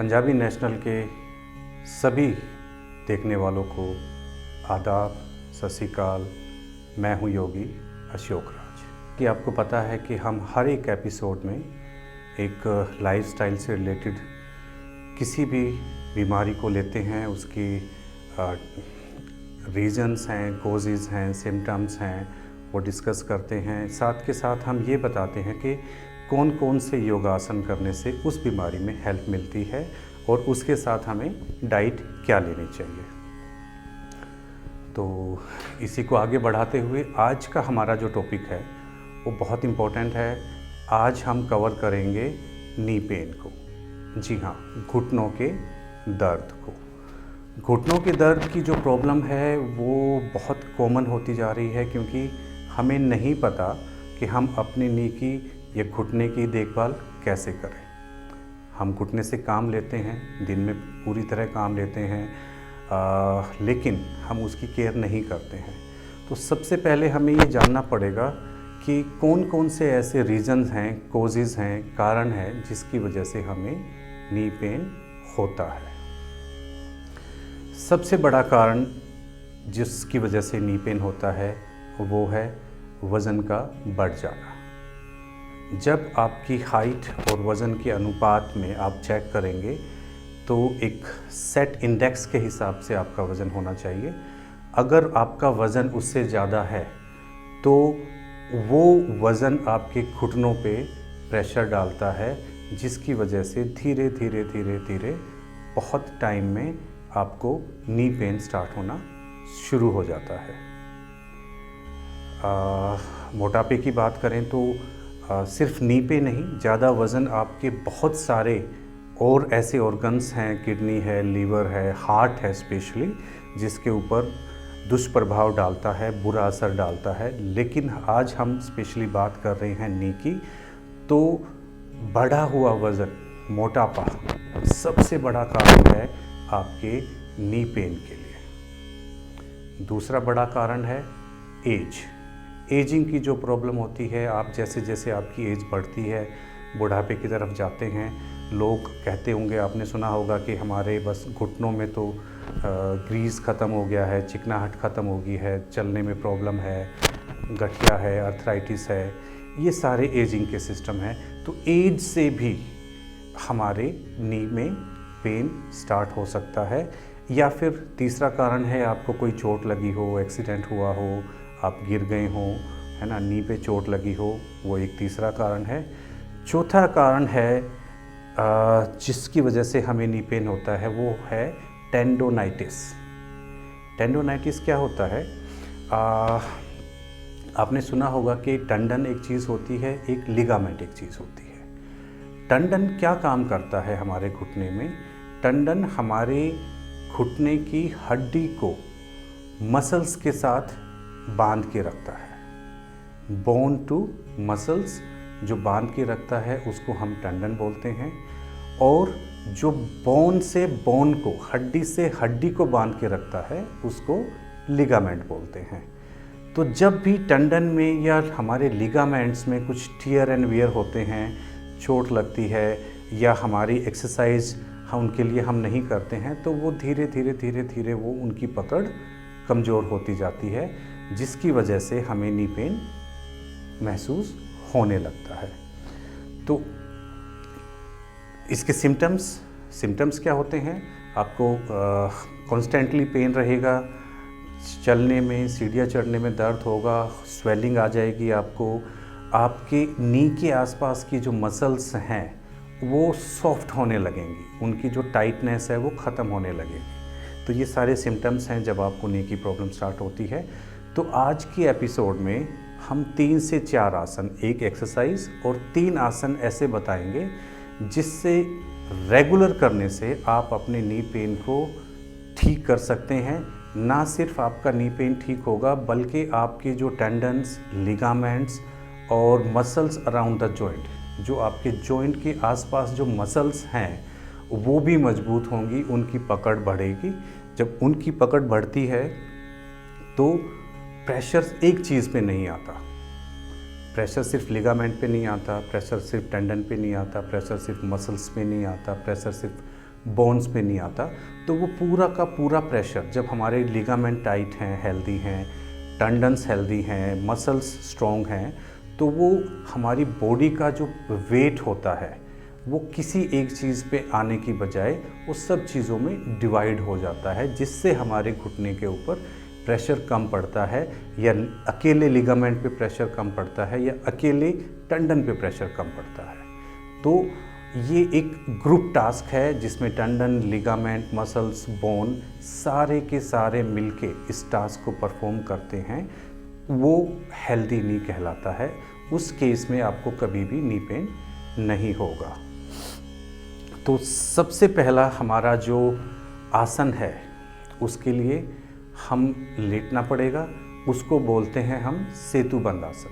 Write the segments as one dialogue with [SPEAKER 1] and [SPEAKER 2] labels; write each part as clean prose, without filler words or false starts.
[SPEAKER 1] Punjabi national के सभी देखने वालों को आदाब, सत श्री अकाल। मैं हूं योगी अशोक राज। कि आपको पता है कि हम हर एक एपिसोड में एक लाइफस्टाइल से रिलेटेड किसी भी बीमारी को लेते हैं, उसकी रीजंस हैं, कोजेज़ हैं, सिम्टम्स हैं, वो डिस्कस करते हैं। साथ के साथ हम ये बताते हैं कि कौन कौन से योगासन करने से उस बीमारी में हेल्प मिलती है और उसके साथ हमें डाइट क्या लेनी चाहिए। तो इसी को आगे बढ़ाते हुए आज का हमारा जो टॉपिक है वो बहुत इम्पोर्टेंट है। आज हम कवर करेंगे नी पेन को। जी हाँ, घुटनों के दर्द को। घुटनों के दर्द की जो प्रॉब्लम है वो बहुत कॉमन होती जा रही है, क्योंकि हमें नहीं पता कि हम अपनी नी की या घुटने की देखभाल कैसे करें। हम घुटने से काम लेते हैं, दिन में पूरी तरह काम लेते हैं, लेकिन हम उसकी केयर नहीं करते हैं। तो सबसे पहले हमें ये जानना पड़ेगा कि कौन कौन से ऐसे रीज़न्स हैं, कोजेज़ हैं, कारण हैं जिसकी वजह से हमें नी पेन होता है। सबसे बड़ा कारण जिसकी वजह से नी पेन होता है वो है वज़न का बढ़ जाना। जब आपकी हाइट और वज़न के अनुपात में आप चेक करेंगे तो एक सेट इंडेक्स के हिसाब से आपका वज़न होना चाहिए। अगर आपका वज़न उससे ज़्यादा है तो वो वज़न आपके घुटनों पे प्रेशर डालता है, जिसकी वजह से धीरे धीरे धीरे धीरे बहुत टाइम में आपको नी पेन स्टार्ट होना शुरू हो जाता है। मोटापे की बात करें तो सिर्फ नी पे नहीं, ज़्यादा वज़न आपके बहुत सारे और ऐसे ऑर्गन्स हैं, किडनी है, लीवर है, हार्ट है स्पेशली, जिसके ऊपर दुष्प्रभाव डालता है, बुरा असर डालता है। लेकिन आज हम स्पेशली बात कर रहे हैं नी की। तो बढ़ा हुआ वज़न, मोटापा सबसे बड़ा कारण है आपके नी पेन के लिए। दूसरा बड़ा कारण है एजिंग की जो प्रॉब्लम होती है। आप जैसे जैसे आपकी एज बढ़ती है, बुढ़ापे की तरफ जाते हैं, लोग कहते होंगे, आपने सुना होगा कि हमारे बस घुटनों में तो ग्रीस ख़त्म हो गया है, चिकनाहट ख़त्म हो गई है, चलने में प्रॉब्लम है, गठिया है, अर्थराइटिस है। ये सारे एजिंग के सिस्टम हैं। तो एज से भी हमारे नी में पेन स्टार्ट हो सकता है। या फिर तीसरा कारण है आपको कोई चोट लगी हो, एक्सीडेंट हुआ हो, आप गिर गए हों, है ना, नी पे चोट लगी हो, वो एक तीसरा कारण है। चौथा कारण है जिसकी वजह से हमें नी पेन होता है वो है टेंडोनाइटिस। टेंडोनाइटिस क्या होता है? आपने सुना होगा कि टेंडन एक चीज़ होती है, एक लिगामेंट एक चीज़ होती है। टेंडन क्या काम करता है हमारे घुटने में? टेंडन हमारे घुटने की हड्डी को मसल्स के साथ बांध के रखता है। बोन टू मसल्स जो बांध के रखता है उसको हम टेंडन बोलते हैं। और जो बोन से बोन को, हड्डी से हड्डी को बांध के रखता है उसको लिगामेंट बोलते हैं। तो जब भी टेंडन में या हमारे लिगामेंट्स में कुछ टियर एंड वियर होते हैं, चोट लगती है या हमारी एक्सरसाइज उनके लिए हम नहीं करते हैं, तो वो धीरे धीरे धीरे धीरे वो उनकी पकड़ कमज़ोर होती जाती है, जिसकी वजह से हमें नी पेन महसूस होने लगता है। तो इसके सिम्टम्स क्या होते हैं? आपको कॉन्स्टेंटली पेन रहेगा, चलने में, सीढ़ियाँ चढ़ने में दर्द होगा, स्वेलिंग आ जाएगी आपको, आपके नी के आसपास की जो मसल्स हैं वो सॉफ्ट होने लगेंगी, उनकी जो टाइटनेस है वो ख़त्म होने लगेगी। तो ये सारे सिम्टम्स हैं जब आपको नी की प्रॉब्लम स्टार्ट होती है। तो आज की एपिसोड में हम 3 से 4 आसन, एक एक्सरसाइज और 3 आसन ऐसे बताएंगे जिससे रेगुलर करने से आप अपने नी पेन को ठीक कर सकते हैं। ना सिर्फ आपका नी पेन ठीक होगा, बल्कि आपके जो टेंडन्स, लिगामेंट्स और मसल्स अराउंड द जॉइंट, जो आपके जॉइंट के आसपास जो मसल्स हैं वो भी मजबूत होंगी, उनकी पकड़ बढ़ेगी। जब उनकी पकड़ बढ़ती है तो प्रेशर एक चीज़ पे नहीं आता, प्रेशर सिर्फ लिगामेंट पे नहीं आता, प्रेशर सिर्फ टेंडन पे नहीं आता, प्रेशर सिर्फ मसल्स पे नहीं आता, प्रेशर सिर्फ बोन्स पे नहीं आता। तो वो पूरा का पूरा प्रेशर, जब हमारे लिगामेंट टाइट हैं, हेल्दी हैं, टेंडन्स हेल्दी हैं, मसल्स स्ट्रॉन्ग हैं, तो वो हमारी बॉडी का जो वेट होता है वो किसी एक चीज़ पे आने की बजाय वो सब चीज़ों में डिवाइड हो जाता है, जिससे हमारे घुटने के ऊपर प्रेशर कम पड़ता है, या अकेले लिगामेंट पे प्रेशर कम पड़ता है, या अकेले टेंडन पे प्रेशर कम पड़ता है। तो ये एक ग्रुप टास्क है जिसमें टेंडन, लिगामेंट, मसल्स, बोन सारे के सारे मिलके इस टास्क को परफॉर्म करते हैं। वो हेल्दी नी कहलाता है। उस केस में आपको कभी भी नी पेन नहीं होगा। तो सबसे पहला हमारा जो आसन है उसके लिए हम लेटना पड़ेगा, उसको बोलते हैं हम सेतुबंद आसन।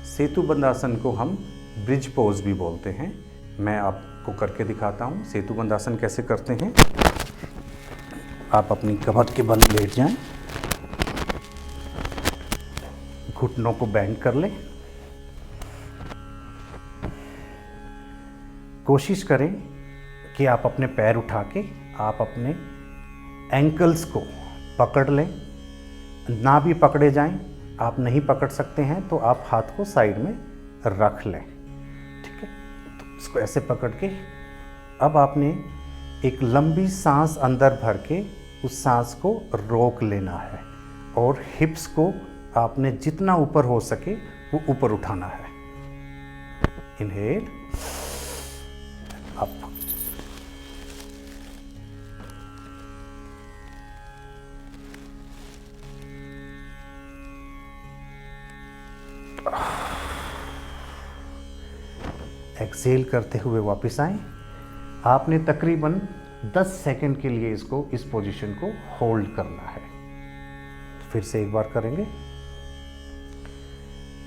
[SPEAKER 1] सेतुबंद आसन को हम ब्रिज पोज भी बोलते हैं। मैं आपको करके दिखाता हूँ सेतुबंद आसन कैसे करते हैं। आप अपनी कमर के बल लेट जाएं, घुटनों को बेंड कर लें, कोशिश करें कि आप अपने पैर उठा के आप अपने एंकल्स को पकड़ लें, ना भी पकड़े जाएं। आप नहीं पकड़ सकते हैं तो आप हाथ को साइड में रख लें, ठीक है। तो इसको ऐसे पकड़ के अब आपने एक लंबी सांस अंदर भर के उस सांस को रोक लेना है, और हिप्स को आपने जितना ऊपर हो सके वो ऊपर उठाना है। इनहेल, अप, एक्सेल करते हुए वापस आएं। आपने तकरीबन 10 सेकंड के लिए इसको, इस पोजीशन को होल्ड करना है। फिर से एक बार करेंगे।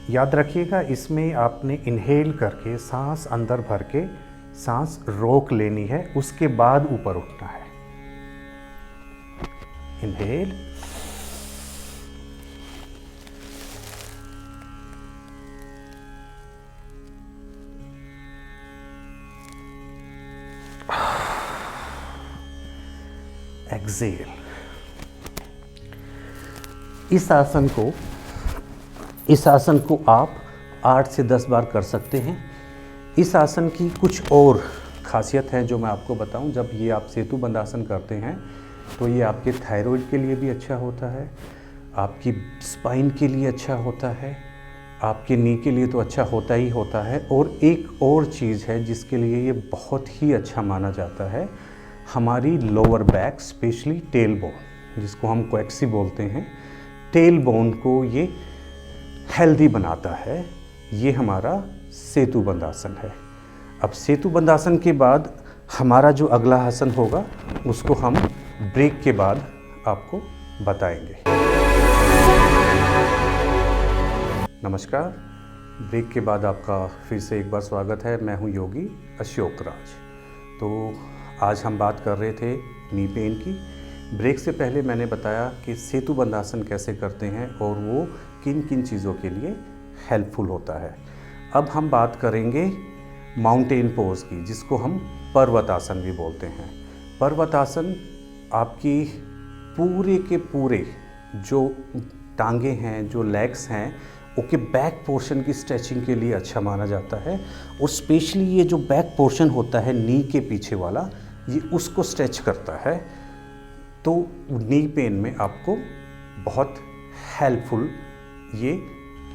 [SPEAKER 1] याद रखिएगा, इसमें आपने इनहेल करके सांस अंदर भर के सांस रोक लेनी है, उसके बाद ऊपर उठना है। Inhale, exhale. इस आसन को आप 8 से 10 बार कर सकते हैं। इस आसन की कुछ और खासियत है जो मैं आपको बताऊं। जब ये आप सेतुबंद आसन करते हैं तो ये आपके थायराइड के लिए भी अच्छा होता है, आपकी स्पाइन के लिए अच्छा होता है, आपके नी के लिए तो अच्छा होता ही होता है। और एक और चीज़ है जिसके लिए ये बहुत ही अच्छा माना जाता है, हमारी lower back, specially tail bone, जिसको हम कोएक्सी बोलते हैं, टेल बोन को ये हेल्दी बनाता है। ये हमारा सेतुबंद आसन है। अब सेतुबंद आसन के बाद हमारा जो अगला आसन होगा उसको हम ब्रेक के बाद आपको बताएंगे। नमस्कार, ब्रेक के बाद आपका फिर से एक बार स्वागत है। मैं हूं योगी अशोक राज। तो आज हम बात कर रहे थे नी पेन की। ब्रेक से पहले मैंने बताया कि सेतुबंद आसन कैसे करते हैं और वो किन किन चीज़ों के लिए हेल्पफुल होता है। अब हम बात करेंगे माउंटेन पोज की, जिसको हम पर्वत आसन भी बोलते हैं। पर्वत आसन आपकी पूरे के पूरे जो टांगे हैं, जो लेग्स हैं, उसके बैक पोर्शन की स्ट्रेचिंग के लिए अच्छा माना जाता है। और स्पेशली ये जो बैक पोर्शन होता है नी के पीछे वाला, ये उसको स्ट्रेच करता है। तो नी पेन में आपको बहुत हेल्पफुल ये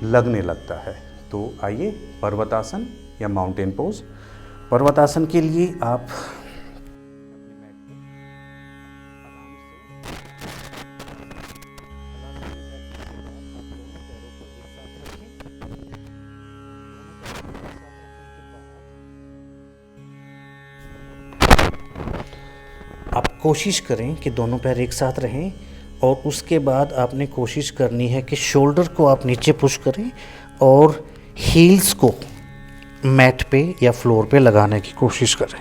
[SPEAKER 1] लगने लगता है। तो आइए पर्वतासन या माउंटेन पोज। पर्वतासन के लिए आप कोशिश करें कि दोनों पैर एक साथ रहें, और उसके बाद आपने कोशिश करनी है कि शोल्डर को आप नीचे पुश करें और हील्स को मैट पे या फ्लोर पे लगाने की कोशिश करें।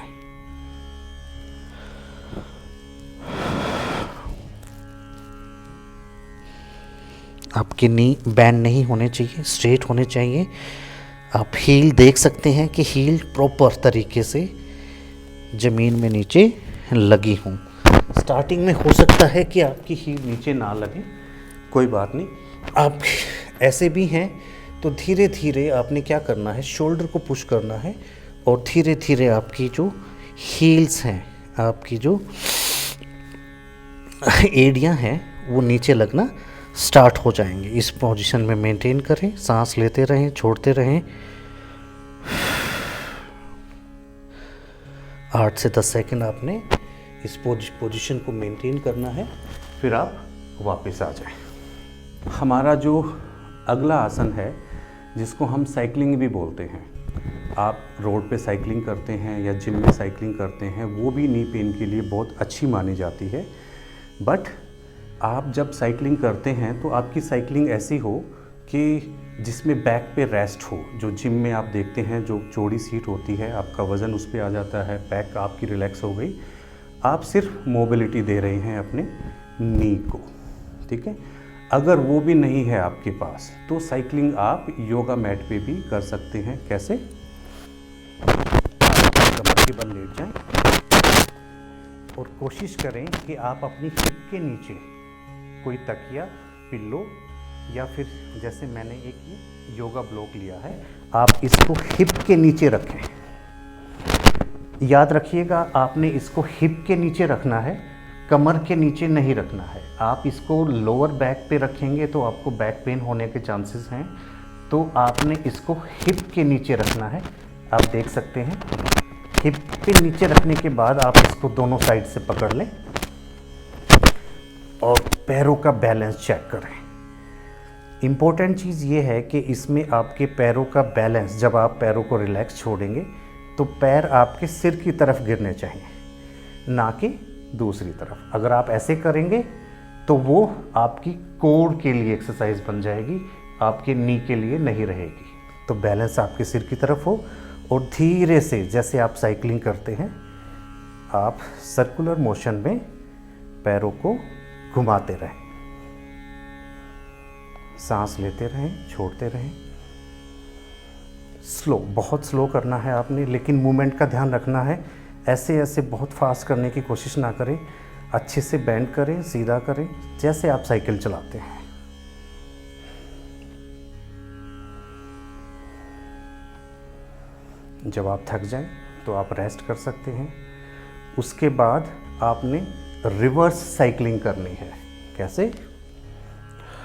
[SPEAKER 1] आपके नी बैंड नहीं होने चाहिए, स्ट्रेट होने चाहिए। आप हील देख सकते हैं कि हील प्रॉपर तरीके से ज़मीन में नीचे लगी हों। स्टार्टिंग में हो सकता है कि आपकी हील नीचे ना लगे, कोई बात नहीं। आप ऐसे भी हैं तो धीरे धीरे आपने क्या करना है, शोल्डर को पुश करना है और धीरे धीरे आपकी जो हील्स हैं, आपकी जो एड़ियाँ हैं वो नीचे लगना स्टार्ट हो जाएंगे। इस पोजीशन में मेंटेन करें, सांस लेते रहें, छोड़ते रहें। 8 से 10 सेकंड आपने इस पोजीशन को मेंटेन करना है, फिर आप वापस आ जाएं। हमारा जो अगला आसन है जिसको हम साइकिलिंग भी बोलते हैं, आप रोड पे साइकिलिंग करते हैं या जिम में साइकिलिंग करते हैं, वो भी नी पेन के लिए बहुत अच्छी मानी जाती है। बट आप जब साइकिलिंग करते हैं तो आपकी साइकिलिंग ऐसी हो कि जिसमें बैक पे रेस्ट हो। जो जिम में आप देखते हैं जो चौड़ी सीट होती है, आपका वज़न उस पर आ जाता है, बैक आपकी रिलैक्स हो गई, आप सिर्फ मोबिलिटी दे रहे हैं अपने नी को, ठीक है। अगर वो भी नहीं है आपके पास तो साइकिलिंग आप योगा मैट पे भी कर सकते हैं। कैसे? कमर के बल लेट जाएं और कोशिश करें कि आप अपनी हिप के नीचे कोई तकिया, पिल्लो या फिर जैसे मैंने एक योगा ब्लॉक लिया है, आप इसको हिप के नीचे रखें। याद रखिएगा, आपने इसको हिप के नीचे रखना है, कमर के नीचे नहीं रखना है। आप इसको लोअर बैक पे रखेंगे तो आपको बैक पेन होने के चांसेस हैं, तो आपने इसको हिप के नीचे रखना है। आप देख सकते हैं, हिप के नीचे रखने के बाद आप इसको दोनों साइड से पकड़ लें और पैरों का बैलेंस चेक करें। इम्पोर्टेंट चीज़ ये है कि इसमें आपके पैरों का बैलेंस, जब आप पैरों को रिलैक्स छोड़ेंगे तो पैर आपके सिर की तरफ गिरने चाहिए, ना कि दूसरी तरफ। अगर आप ऐसे करेंगे तो वो आपकी कोर के लिए एक्सरसाइज बन जाएगी, आपके नी के लिए नहीं रहेगी। तो बैलेंस आपके सिर की तरफ हो और धीरे से, जैसे आप साइकिलिंग करते हैं, आप सर्कुलर मोशन में पैरों को घुमाते रहें, सांस लेते रहें, छोड़ते रहें। स्लो, बहुत स्लो करना है आपने, लेकिन मूवमेंट का ध्यान रखना है। ऐसे ऐसे बहुत फास्ट करने की कोशिश ना करें, अच्छे से बेंड करें, सीधा करें, जैसे आप साइकिल चलाते हैं। जब आप थक जाएं तो आप रेस्ट कर सकते हैं। उसके बाद आपने रिवर्स साइकिलिंग करनी है। कैसे?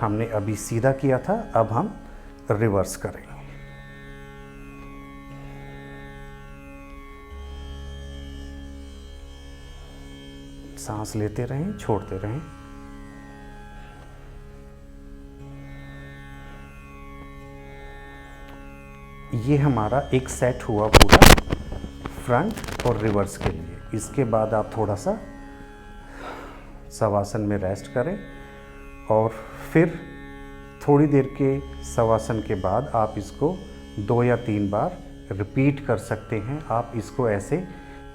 [SPEAKER 1] हमने अभी सीधा किया था, अब हम रिवर्स करेंगे। सांस लेते रहें, छोड़ते रहें। ये हमारा एक सेट हुआ पूरा फ्रंट और रिवर्स के लिए। इसके बाद आप थोड़ा सा शवासन में रेस्ट करें और फिर थोड़ी देर के शवासन के बाद आप इसको 2 या 3 बार रिपीट कर सकते हैं। आप इसको ऐसे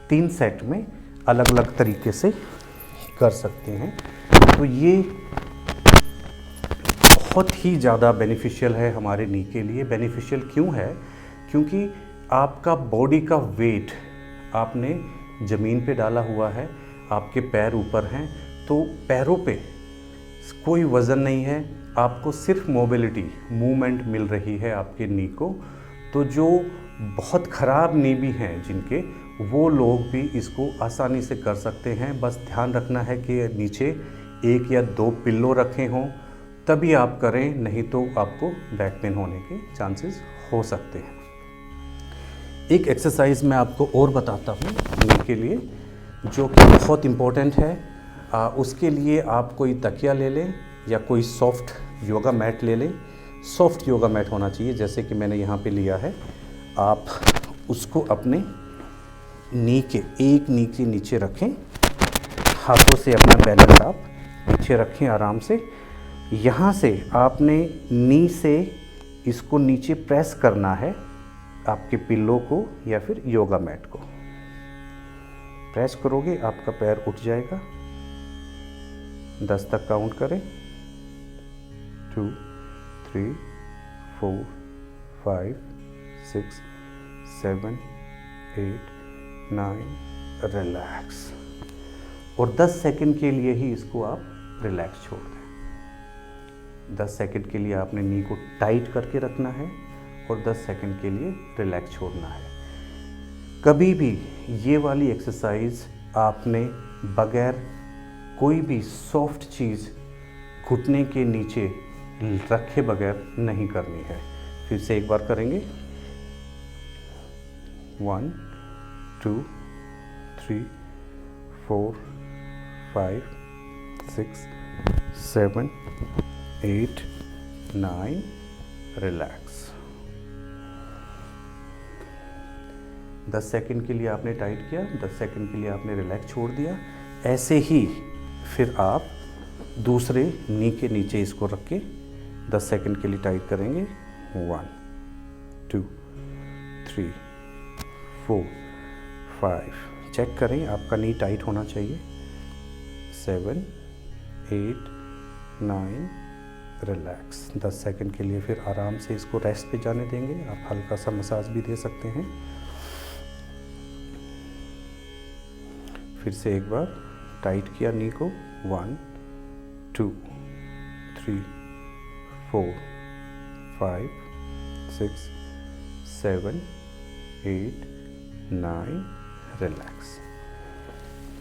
[SPEAKER 1] 3 सेट में अलग अलग तरीके से कर सकते हैं। तो ये बहुत ही ज़्यादा बेनिफिशियल है हमारे नी के लिए। बेनिफिशियल क्यों है? क्योंकि आपका बॉडी का वेट आपने ज़मीन पे डाला हुआ है, आपके पैर ऊपर हैं, तो पैरों पे कोई वज़न नहीं है, आपको सिर्फ मोबिलिटी, मूवमेंट मिल रही है आपके नी को। तो जो बहुत ख़राब नी भी हैं जिनके, वो लोग भी इसको आसानी से कर सकते हैं। बस ध्यान रखना है कि नीचे 1 या 2 पिल्लो रखे हों, तभी आप करें, नहीं तो आपको बैक पेन होने के चांसेस हो सकते हैं। एक एक्सरसाइज मैं आपको और बताता हूँ नी के लिए, जो कि बहुत इम्पोर्टेंट है। उसके लिए आप कोई तकिया ले लें या कोई सॉफ्ट योगा मैट ले लें। सॉफ्ट योगा मैट होना चाहिए, जैसे कि मैंने यहाँ पे लिया है। आप उसको अपने नी के एक नी के नीचे रखें, हाथों से अपना बैलेंस आप पीछे रखें आराम से। यहाँ से आपने नी से इसको नीचे प्रेस करना है, आपके पिल्लो को या फिर योगा मैट को। प्रेस करोगे आपका पैर उठ जाएगा। 10 तक काउंट करें। 2 3 4 5 6 7 8 9। रिलैक्स। और 10 सेकंड के लिए ही इसको आप रिलैक्स छोड़ दें। 10 सेकंड के लिए आपने नी को टाइट करके रखना है और 10 सेकंड के लिए रिलैक्स छोड़ना है। कभी भी ये वाली एक्सरसाइज आपने बगैर कोई भी सॉफ्ट चीज़ घुटने के नीचे रखे बगैर नहीं करनी है। फिर से एक बार करेंगे। 1 2 3 4 5 6 7 8 9 रिलैक्स। 10 सेकंड के लिए आपने टाइट किया, 10 सेकंड के लिए आपने रिलैक्स छोड़ दिया। ऐसे ही फिर आप दूसरे नी के नीचे इसको रख के 10 सेकंड के लिए टाइट करेंगे। 1 2 3 4 5 चेक करें, आपका नी टाइट होना चाहिए। 7 8 9 रिलैक्स। 10 सेकंड के लिए फिर आराम से इसको रेस्ट पे जाने देंगे। आप हल्का सा मसाज भी दे सकते हैं। फिर से एक बार टाइट किया नी को। 1 2 3 4 5 6 7 8 9 रिलैक्स।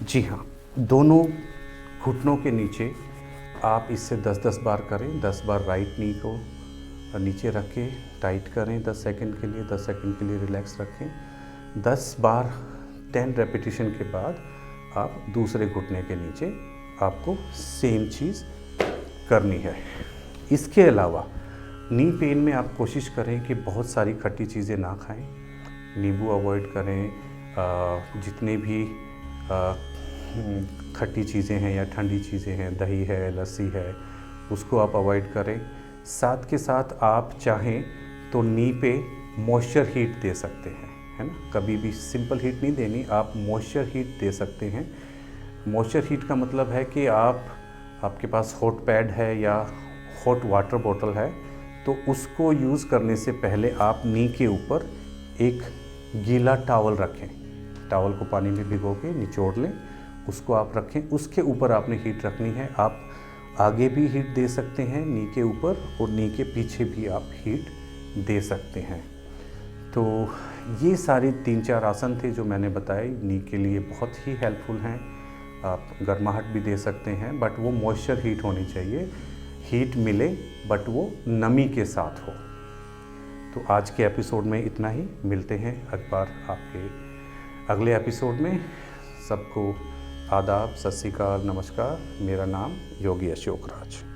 [SPEAKER 1] जी हाँ, दोनों घुटनों के नीचे आप इससे 10-10 बार करें। 10 बार राइट नी को नीचे रख के टाइट करें 10 सेकंड के लिए, 10 सेकंड के लिए रिलैक्स रखें। 10 बार 10 रेपिटेशन के बाद आप दूसरे घुटने के नीचे आपको सेम चीज़ करनी है। इसके अलावा नी पेन में आप कोशिश करें कि बहुत सारी खट्टी चीज़ें ना खाएं। नींबू अवॉइड करें। जितने भी खट्टी चीज़ें हैं या ठंडी चीज़ें हैं, दही है, लस्सी है, उसको आप अवॉइड करें। साथ के साथ आप चाहें तो नी पे मॉइस्चर हीट दे सकते हैं, है ना। कभी भी सिंपल हीट नहीं देनी, आप मॉइस्चर हीट दे सकते हैं। मॉइस्चर हीट का मतलब है कि आपके पास हॉट पैड है या हॉट वाटर बॉटल है, तो उसको यूज़ करने से पहले आप नी के ऊपर एक गीला टॉवल रखें। टॉवल को पानी में भिगो के निचोड़ लें, उसको आप रखें, उसके ऊपर आपने हीट रखनी है। आप आगे भी हीट दे सकते हैं नी के ऊपर, और नी के पीछे भी आप हीट दे सकते हैं। तो ये सारी 3-4 आसन थे जो मैंने बताए, नी के लिए बहुत ही हेल्पफुल हैं। आप गर्माहट भी दे सकते हैं, बट वो मॉइस्चर हीट होनी चाहिए। हीट मिले बट वो नमी के साथ हो। तो आज के एपिसोड में इतना ही। मिलते हैं अखबार आपके अगले एपिसोड में। सबको आदाब, सत श्री अकाल, नमस्कार। मेरा नाम योगी अशोक राज।